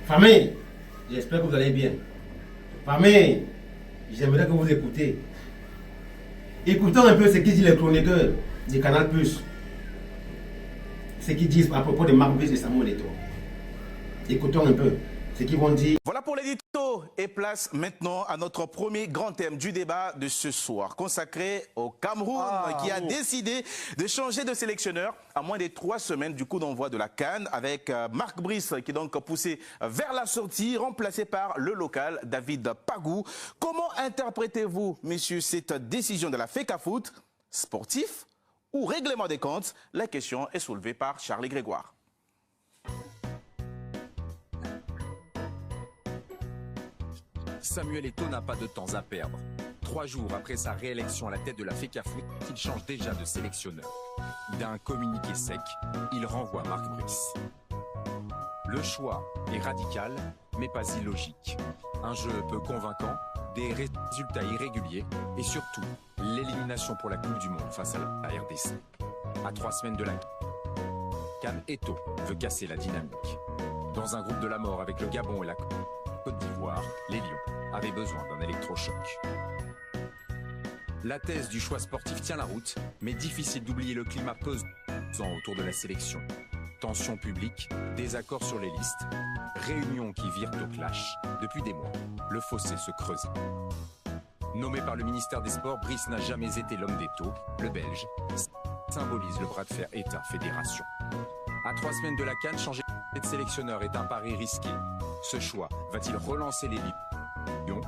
Famille, j'espère que vous allez bien. Famille, j'aimerais que vous écoutez. Écoutons un peu ce qu'ils disent les chroniqueurs du Canal+. Ce qu'ils disent à propos de Marc Brice et Samuel Eto'o. Écoutons un peu ce qu'ils vont dire. Voilà pour l'édito et place maintenant à notre premier grand thème du débat de ce soir, consacré au Cameroun qui a décidé de changer de sélectionneur à moins de 3 semaines du coup d'envoi de la CAN avec Marc Brice qui est donc poussé vers la sortie, remplacé par le local David Pagou. Comment interprétez-vous, messieurs, cette décision de la FECAFOOT, sportif ou règlement des comptes? La question est soulevée par Charlie Grégoire. Samuel Eto'o n'a pas de temps à perdre. 3 jours après sa réélection à la tête de la FECAFOOT, il change déjà de sélectionneur. D'un communiqué sec, il renvoie Marc Brice. Le choix est radical, mais pas illogique. Un jeu peu convaincant, des résultats irréguliers et surtout l'élimination pour la Coupe du Monde face à la RDC. À 3 semaines de la CAN, Eto'o veut casser la dynamique. Dans un groupe de la mort avec le Gabon et la Côte d'Ivoire, les Lions avaient besoin d'un électrochoc. La thèse du choix sportif tient la route, mais difficile d'oublier le climat pesant autour de la sélection. Tensions publiques, désaccords sur les listes, réunions qui virent au clash. Depuis des mois, le fossé se creuse. Nommé par le ministère des Sports, Brice n'a jamais été l'homme d'Eto'o. Le Belge symbolise le bras de fer État-Fédération. À 3 semaines de la CAN, changer de sélectionneur est un pari risqué. Ce choix va-t-il relancer les Lions?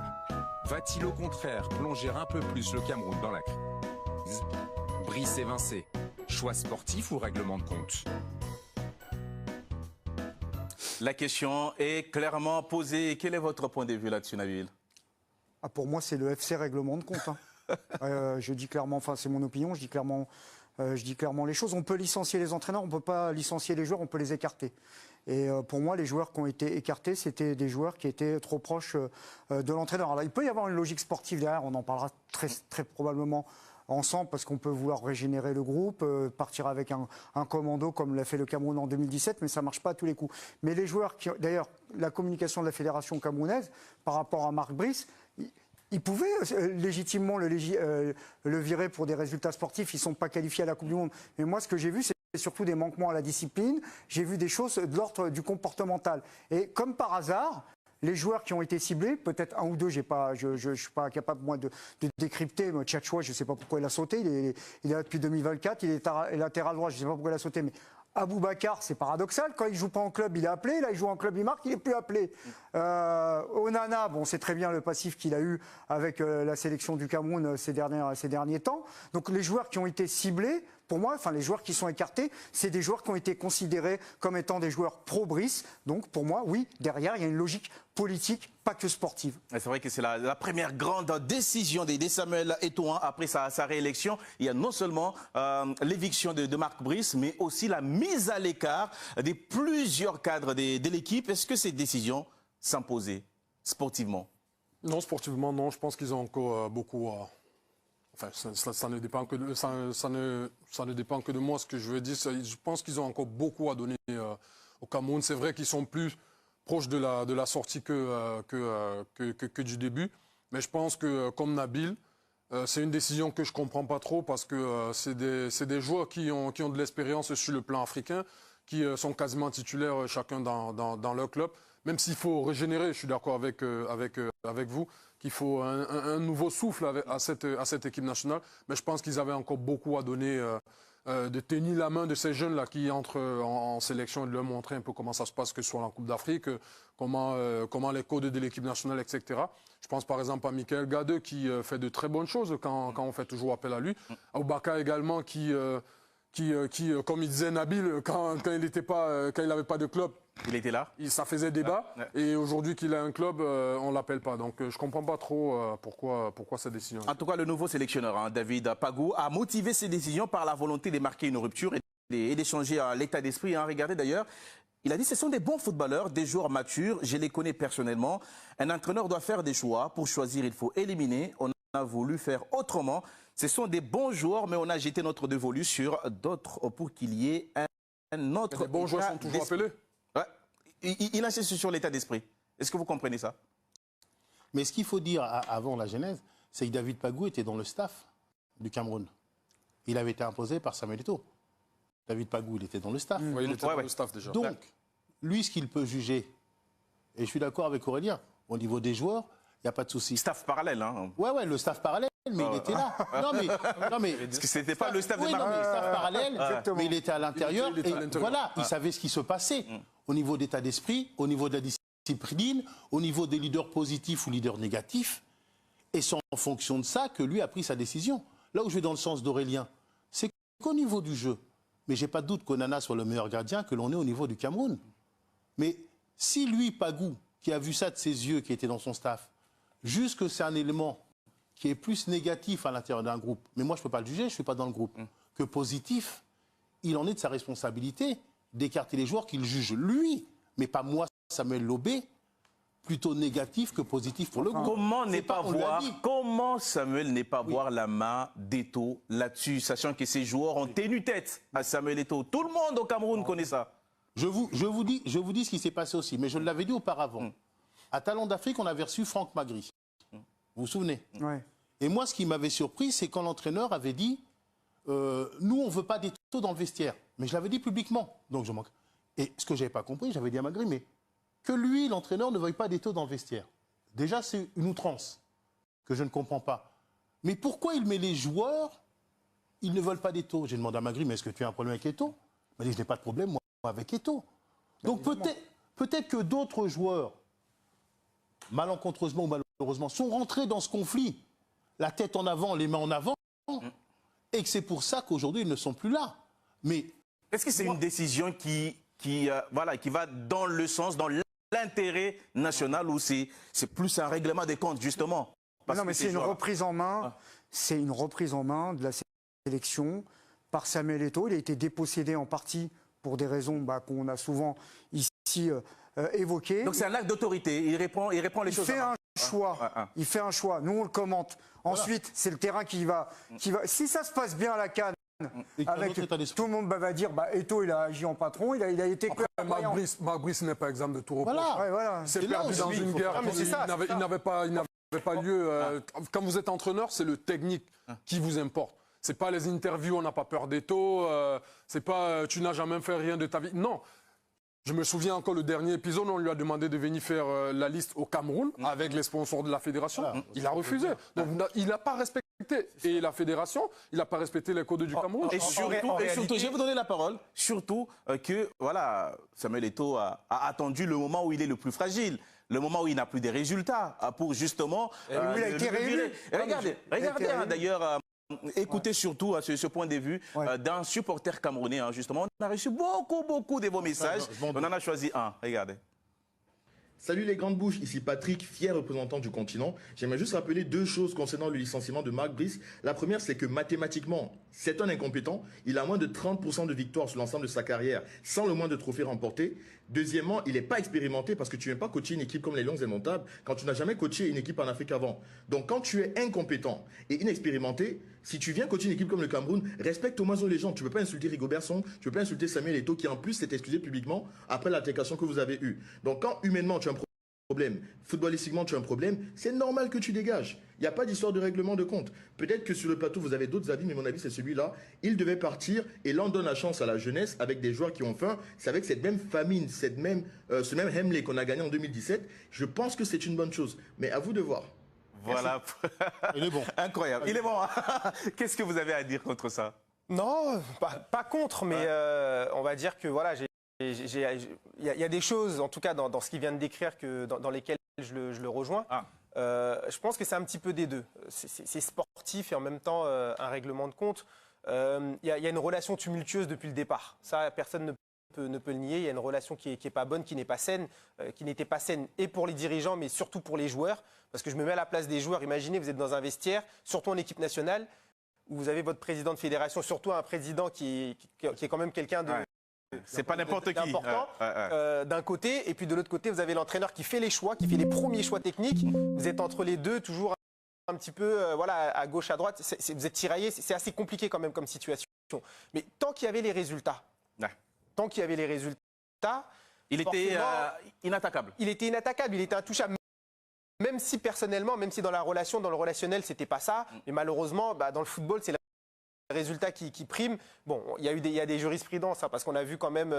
Va-t-il au contraire plonger un peu plus le Cameroun dans la crise? Brice évincé, choix sportif ou règlement de compte? La question est clairement posée. Quel est votre point de vue là-dessus, Nabil? Pour moi, c'est le FC règlement de compte. Je dis clairement, enfin c'est mon opinion, je dis clairement les choses. On peut licencier les entraîneurs, on ne peut pas licencier les joueurs, on peut les écarter. Et pour moi, les joueurs qui ont été écartés, c'était des joueurs qui étaient trop proches de l'entraîneur. Alors, il peut y avoir une logique sportive derrière, on en parlera très probablement ensemble parce qu'on peut vouloir régénérer le groupe, partir avec un commando comme l'a fait le Cameroun en 2017, mais ça ne marche pas à tous les coups. Mais les joueurs qui, d'ailleurs, la communication de la fédération camerounaise par rapport à Marc Brice, ils pouvaient légitimement le virer pour des résultats sportifs. Ils ne sont pas qualifiés à la Coupe du Monde. Mais moi, ce que j'ai vu, c'est surtout des manquements à la discipline. J'ai vu des choses de l'ordre du comportemental. Et comme par hasard, les joueurs qui ont été ciblés, peut-être un ou deux, je ne suis pas capable moi de décrypter. Tchatchoua, je ne sais pas pourquoi il a sauté. Il est là depuis 2024. Il est latéral droit, je ne sais pas pourquoi il a sauté. Mais Aboubacar, c'est paradoxal. Quand il joue pas en club, il est appelé. Là, il joue en club, il marque, il est plus appelé. Onana, bon, c'est très bien le passif qu'il a eu avec la sélection du Cameroun ces derniers temps. Donc les joueurs qui ont été ciblés, pour moi, enfin les joueurs qui sont écartés, c'est des joueurs qui ont été considérés comme étant des joueurs pro-Brice. Donc pour moi, oui, derrière, il y a une logique politique, pas que sportive. C'est vrai que c'est la première grande décision de Samuel Eto'o après sa réélection. Il y a non seulement l'éviction de Marc Brice, mais aussi la mise à l'écart de plusieurs cadres de l'équipe. Est-ce que ces décisions s'imposaient sportivement? Non, sportivement, non. Je pense qu'ils ont encore beaucoup à... Enfin, ça ne dépend que de, ça ne dépend que de moi. Ce que je veux dire, je pense qu'ils ont encore beaucoup à donner au Cameroun. C'est vrai qu'ils sont plus proches de la sortie que du début. Mais je pense que, comme Nabil, c'est une décision que je ne comprends pas trop parce que c'est des joueurs qui ont de l'expérience sur le plan africain, qui sont quasiment titulaires chacun dans leur club. Même s'il faut régénérer, je suis d'accord avec vous, qu'il faut un nouveau souffle à cette équipe nationale. Mais je pense qu'ils avaient encore beaucoup à donner, de tenir la main de ces jeunes-là qui entrent en sélection et de leur montrer un peu comment ça se passe, que ce soit en Coupe d'Afrique, comment les codes de l'équipe nationale, etc. Je pense par exemple à Michael Gadeux qui fait de très bonnes choses quand on fait toujours appel à lui. Aboubacar également qui, comme il disait Nabil, quand il n'avait pas de club, il était là. Ça faisait débat. Ouais. Et aujourd'hui qu'il a un club, on ne l'appelle pas. Donc je ne comprends pas trop pourquoi cette décision. En tout cas, le nouveau sélectionneur, David Pagou, a motivé ses décisions par la volonté de marquer une rupture et d'échanger l'état d'esprit. Regardez d'ailleurs, il a dit ce sont des bons footballeurs, des joueurs matures. Je les connais personnellement. Un entraîneur doit faire des choix. Pour choisir, il faut éliminer. On a voulu faire autrement. Ce sont des bons joueurs, mais on a jeté notre dévolu sur d'autres pour qu'il y ait un autre. Les bons joueurs sont toujours appelés. il insiste sur l'état d'esprit. Est-ce que vous comprenez ça? Mais ce qu'il faut dire avant la genèse, c'est que David Pagou était dans le staff du Cameroun. Il avait été imposé par Samuel Eto'o. David Pagou, il était dans le staff. Oui, il était dans le staff déjà. Donc, lui, ce qu'il peut juger, et je suis d'accord avec Aurélien, au niveau des joueurs, il n'y a pas de souci. Staff parallèle, hein. Ouais, le staff parallèle, mais il était là. Non, mais Parce que c'était pas le staff de oui, non, mais le staff parallèle, mais il était à l'intérieur. Il était à l'intérieur. Voilà, il savait ce qui se passait au niveau d'état d'esprit, au niveau de la discipline, au niveau des leaders positifs ou leaders négatifs. Et c'est en fonction de ça que lui a pris sa décision. Là où je vais dans le sens d'Aurélien, c'est qu'au niveau du jeu, mais j'ai pas de doute qu'Onana soit le meilleur gardien que l'on est au niveau du Cameroun. Mais si lui, Pagou, qui a vu ça de ses yeux, qui était dans son staff, juste que c'est un élément qui est plus négatif à l'intérieur d'un groupe, mais moi je ne peux pas le juger, je ne suis pas dans le groupe, que positif, il en est de sa responsabilité d'écarter les joueurs qu'il juge lui, mais pas moi, Samuel Lobé, plutôt négatif que positif pour le groupe. Comment Samuel n'est pas voir la main d'Eto'o là-dessus, sachant que ces joueurs ont tenu tête à Samuel Eto'o. Tout le monde au Cameroun connaît ça. Je vous dis ce qui s'est passé aussi, mais je l'avais dit auparavant. À Talent d'Afrique, on avait reçu Franck Magri. Vous vous souvenez? Ouais. Et moi, ce qui m'avait surpris, c'est quand l'entraîneur avait dit nous, on ne veut pas d'Eto'o dans le vestiaire. Mais je l'avais dit publiquement. Donc je manque. Et ce que je n'avais pas compris, j'avais dit à Magri, mais que lui, l'entraîneur, ne veuille pas d'Eto'o dans le vestiaire. Déjà, c'est une outrance que je ne comprends pas. Mais pourquoi il met les joueurs, ils ne veulent pas d'Eto'o? J'ai demandé à Magri, mais est-ce que tu as un problème avec Eto'o? Il m'a dit, je n'ai pas de problème, moi, avec Eto'o. Donc peut-être que d'autres joueurs, malencontreusement ou malheureusement, sont rentrés dans ce conflit, la tête en avant, les mains en avant, et que c'est pour ça qu'aujourd'hui, ils ne sont plus là. Mais est-ce que c'est une décision qui va dans le sens, dans l'intérêt national, ou c'est plus un règlement des comptes, justement? Non, mais c'est une reprise en main. C'est une reprise en main de la sélection par Samuel Eto'o. Il a été dépossédé en partie pour des raisons qu'on a souvent ici évoquées. Donc c'est un acte d'autorité. Il reprend les choses. Il fait un choix. Nous, on le commente. Ensuite, c'est le terrain qui va. Si ça se passe bien à la CAN, avec tout le monde va dire Eto'o, il a agi en patron, il a été clair. Marc Brice n'est pas exemple de tout repos. Voilà. C'est perdu dans une guerre. Il n'avait pas lieu. Quand vous êtes entraîneur, c'est le technique qui vous importe. C'est pas les interviews, on n'a pas peur d'Eto'o. C'est pas tu n'as jamais fait rien de ta vie. Non. Je me souviens encore le dernier épisode, on lui a demandé de venir faire la liste au Cameroun avec les sponsors de la fédération. Il a refusé. Donc il n'a pas respecté. Et la fédération, il n'a pas respecté les codes du Cameroun. Et surtout, je vais vous donner la parole, surtout que Samuel Eto'o a attendu le moment où il est le plus fragile. Le moment où il n'a plus des résultats pour justement... il a été réélu. Regardez d'ailleurs... Écoutez surtout ce point de vue d'un supporter camerounais. Justement, on a reçu beaucoup de vos messages. On en a choisi un. Regardez. Salut les grandes bouches, ici Patrick, fier représentant du continent. J'aimerais juste rappeler deux choses concernant le licenciement de Marc Brice. La première, c'est que mathématiquement, c'est un incompétent. Il a moins de 30% de victoires sur l'ensemble de sa carrière, sans le moins de trophées remportés. Deuxièmement, il n'est pas expérimenté parce que tu ne viens pas coacher une équipe comme les Lions Indomptables quand tu n'as jamais coaché une équipe en Afrique avant. Donc quand tu es incompétent et inexpérimenté, si tu viens coacher une équipe comme le Cameroun, respecte au moins les gens. Tu ne peux pas insulter Rigobert Song, tu ne peux pas insulter Samuel Eto'o qui en plus s'est excusé publiquement après l'altercation que vous avez eue. Donc quand humainement tu as un problème, footballistiquement tu as un problème, c'est normal que tu dégages. Il n'y a pas d'histoire de règlement de compte. Peut-être que sur le plateau vous avez d'autres avis, mais mon avis c'est celui-là. Il devait partir et là on donne la chance à la jeunesse avec des joueurs qui ont faim. C'est avec cette même famine, ce même Hemley qu'on a gagné en 2017. Je pense que c'est une bonne chose. Mais à vous de voir. Voilà. il est bon. Incroyable. Il est bon. Qu'est-ce que vous avez à dire contre ça? Non, pas contre, mais on va dire que voilà, il y a des choses, en tout cas dans ce qu'il vient de décrire, dans lesquelles je le rejoins. Je pense que c'est un petit peu des deux. C'est sportif et en même temps un règlement de compte. Il y a une relation tumultueuse depuis le départ. Ça, personne ne peut le nier. Il y a une relation qui est pas bonne, qui n'est pas saine, qui n'était pas saine et pour les dirigeants, mais surtout pour les joueurs. Parce que je me mets à la place des joueurs. Imaginez, vous êtes dans un vestiaire, surtout en équipe nationale, où vous avez votre président de fédération, surtout un président qui est quand même quelqu'un de... C'est pas n'importe qui. Important, d'un côté, et puis de l'autre côté, vous avez l'entraîneur qui fait les choix, qui fait les premiers choix techniques. Vous êtes entre les deux, toujours un petit peu à gauche, à droite. Vous êtes tiraillé, c'est assez compliqué quand même comme situation. Mais tant qu'il y avait les résultats, Il était inattaquable. Il était inattaquable, il était intouchable. Même si personnellement, même si dans le relationnel, c'était pas ça, mais malheureusement, dans le football, c'est le résultat qui prime. Bon, il y a des jurisprudences, hein, parce qu'on a vu quand même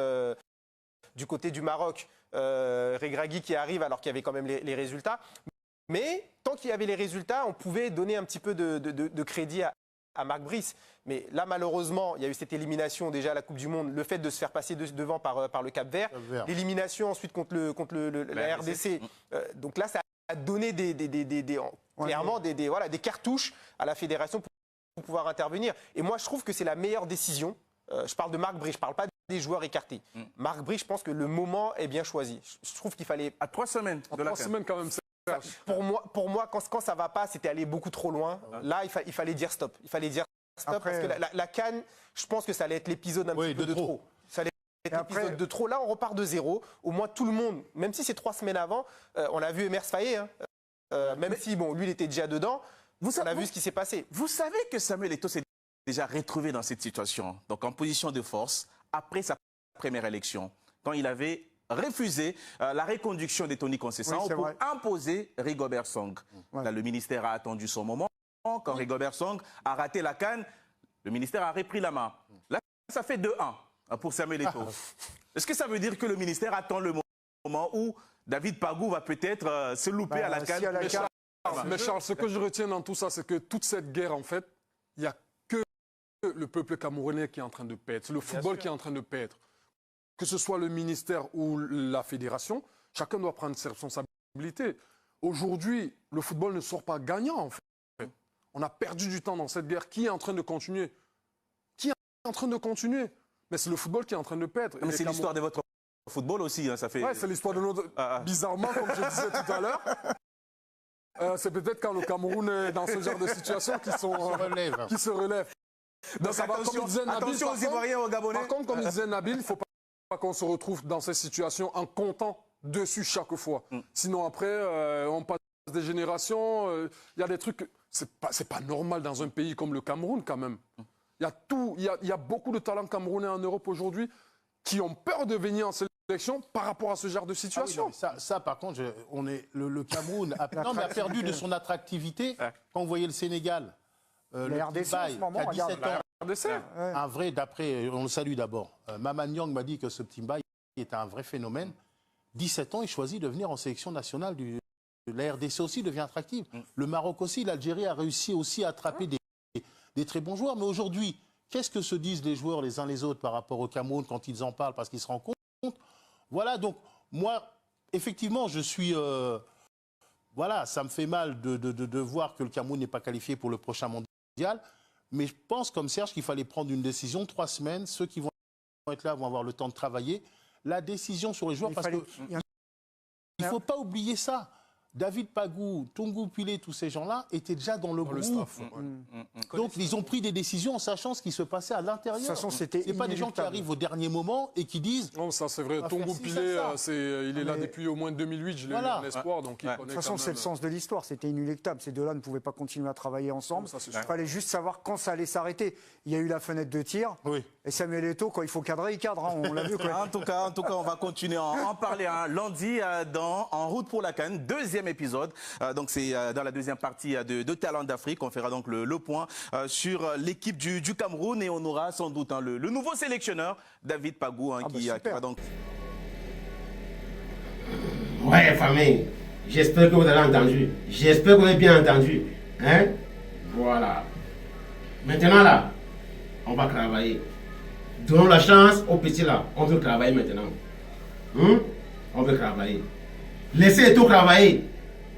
du côté du Maroc, Regragui qui arrive alors qu'il y avait quand même les résultats. Mais tant qu'il y avait les résultats, on pouvait donner un petit peu de crédit à Marc Brice. Mais là, malheureusement, il y a eu cette élimination déjà à la Coupe du Monde, le fait de se faire passer devant par le Cap-Vert, l'élimination ensuite contre la RDC. Donc là, ça a donné clairement des cartouches à la fédération pour pouvoir intervenir. Et moi, je trouve que c'est la meilleure décision. Je parle de Marc Brice, je ne parle pas des joueurs écartés. Marc Brice, je pense que le moment est bien choisi. Je trouve qu'il fallait... À 3 semaines de la 3 semaines quand même. Pour moi, quand ça ne va pas, c'était aller beaucoup trop loin. Là, il fallait dire stop. Il fallait dire stop parce que la CAN, je pense que ça allait être l'épisode un petit peu de trop. Ça allait être l'épisode de trop. Là, on repart de zéro. Au moins, tout le monde, même si c'est 3 semaines avant, on a vu Emers Faé, hein, même si bon, lui, il était déjà dedans. On a vu ce qui s'est passé. Vous savez que Samuel Eto'o s'est déjà retrouvé dans cette situation, donc en position de force, après sa première élection, quand il avait refusé la reconduction de Tony Conceição pour imposer Rigobert Song. Là, le ministère a attendu son moment. Quand Rigobert Song a raté la CAN, le ministère a repris la main. Là, ça fait 2-1 pour Samuel Eto'o. Est-ce que ça veut dire que le ministère attend le moment où David Pagou va peut-être se louper à la CAN? Mais Charles, ce que je retiens dans tout ça, c'est que toute cette guerre, en fait, il n'y a que le peuple camerounais qui est en train de perdre. C'est le football qui est en train de perdre. Que ce soit le ministère ou la fédération, chacun doit prendre ses responsabilités. Aujourd'hui, le football ne sort pas gagnant, en fait. On a perdu du temps dans cette guerre. Qui est en train de continuer? Qui est en train de continuer? Mais c'est le football qui est en train de perdre. Mais c'est l'histoire de votre football aussi, hein, ça fait... Ouais, c'est l'histoire de notre... Bizarrement, comme je disais tout à l'heure, c'est peut-être quand le Cameroun est dans ce genre de situation qui se relèvent. Donc attention aux Ivoiriens, aux Gabonais. Par contre, comme il disait Nabil, il ne faut pas qu'on se retrouve dans ces situations en comptant dessus chaque fois. Sinon, après, on passe des générations, il y a des trucs... C'est pas normal dans un pays comme le Cameroun, quand même. Il y a beaucoup de talents camerounais en Europe aujourd'hui qui ont peur de venir en sélection par rapport à ce genre de situation. Ah oui, ça, par contre, le Cameroun a perdu de son attractivité quand vous voyez le Sénégal. Le RDC, en ce moment, à 17 ans. RDC. Un vrai, d'après, on le salue d'abord. Maman Nyang m'a dit que ce petit Mbaye était un vrai phénomène. 17 ans, il choisit de venir en sélection nationale la RDC aussi devient attractive. Le Maroc aussi, l'Algérie a réussi aussi à attraper des très bons joueurs. Mais aujourd'hui, qu'est-ce que se disent les joueurs les uns les autres par rapport au Cameroun quand ils en parlent parce qu'ils se rendent compte? Voilà, donc moi, effectivement, je suis... voilà, ça me fait mal de voir que le Cameroun n'est pas qualifié pour le prochain mondial. Mais je pense, comme Serge, qu'il fallait prendre une décision. 3 semaines, ceux qui vont être là vont avoir le temps de travailler. La décision sur les joueurs, parce qu'il ne faut pas oublier ça. David Pagou, Tongo Pilé, tous ces gens-là étaient déjà dans le groupe. Staff, Donc, ils ont pris des décisions en sachant ce qui se passait à l'intérieur. De toute façon, c'était Ce n'est pas des gens qui arrivent au dernier moment et qui disent... Non, ça c'est vrai. Tongo Pilé, il est là depuis au moins 2008, je l'ai eu en espoir. Donc il connaît. De toute façon, c'est le sens de l'histoire. C'était inéluctable. Ces deux-là ne pouvaient pas continuer à travailler ensemble. Il fallait juste savoir quand ça allait s'arrêter. Il y a eu la fenêtre de tir. Et Samuel Eto'o, quand il faut cadrer, il cadre. Hein. On l'a vu. En tout cas, on va continuer à en parler lundi dans En route pour la CAN, 2e épisode. Donc c'est dans la 2e partie de Talent d'Afrique. On fera donc le point sur l'équipe du Cameroun et on aura sans doute le nouveau sélectionneur, David Pagou, qui va donc... Ouais, famille, j'espère que vous avez entendu. J'espère que vous avez bien entendu. Hein? Voilà. Maintenant là, on va travailler. Donnons la chance aux petits là. On veut travailler maintenant. On veut travailler. Laissez tout travailler.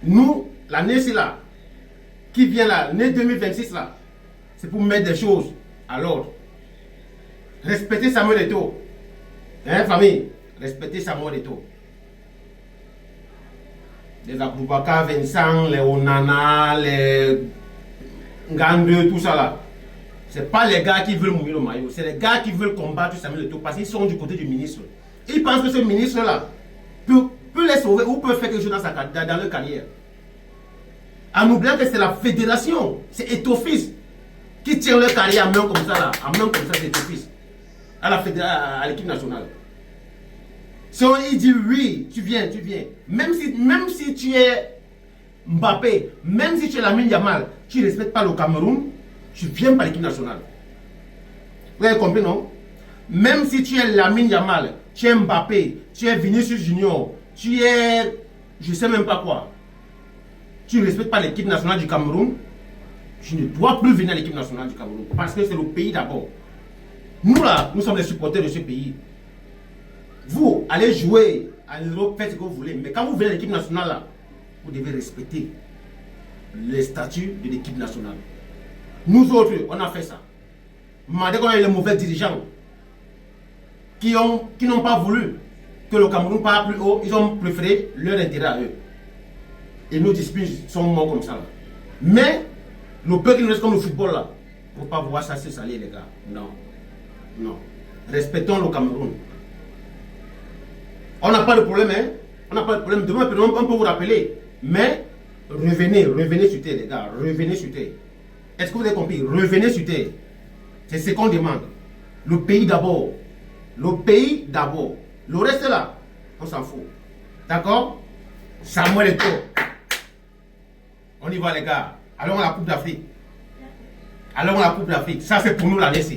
Nous, l'année là, qui vient là, l'année 2026 là, c'est pour mettre des choses à l'ordre. Respectez Samuel Eto'o. Hein, famille? Respectez Samuel Eto'o. Les Aboubakar, Vincent, les Onana, les Ngande, tout ça là. C'est pas les gars qui veulent mouiller le maillot, c'est les gars qui veulent combattre Samuel Eto'o parce qu'ils sont du côté du ministre. Ils pensent que ce ministre là peut les sauver ou peut faire quelque chose dans leur carrière. En oubliant que c'est la fédération, c'est Eto'o-Fils qui tient leur carrière en main comme ça là, en main comme ça c'est Eto'o-Fils à l'équipe nationale. Si on il dit oui, tu viens. Même si tu es Mbappé, même si tu es Lamine Yamal, tu ne respectes pas le Cameroun, tu ne viens pas à l'équipe nationale. Vous avez compris, non? Même si tu es Lamine Yamal, tu es Mbappé, tu es Vinicius Junior, tu es... je ne sais même pas quoi. Tu ne respectes pas l'équipe nationale du Cameroun, tu ne dois plus venir à l'équipe nationale du Cameroun. Parce que c'est le pays d'abord. Nous là, nous sommes les supporters de ce pays. Vous allez jouer à l'Europe, faites ce que vous voulez. Mais quand vous venez à l'équipe nationale là, vous devez respecter les statuts de l'équipe nationale. Nous autres, on a fait ça. Mais dès qu'on a eu les mauvais dirigeants qui n'ont pas voulu que le Cameroun parte plus haut, ils ont préféré leur intérêt à eux. Et nos disciplines sont morts comme ça. Là. Mais le peu qui nous reste comme le football là, il ne faut pas voir ça se salir les gars. Non. Non. Respectons le Cameroun. On n'a pas de problème, hein. On n'a pas de problème. Demain, on peut vous rappeler. Mais revenez sur terre, les gars. Revenez sur terre. Est-ce que vous avez compris? Revenez sur terre. C'est ce qu'on demande. Le pays d'abord. Le pays d'abord. Le reste là, on s'en fout. D'accord? Samuel Eto'o. On y va, les gars. Allons à la Coupe d'Afrique. Allons à la Coupe d'Afrique. Ça, c'est pour nous la laisser.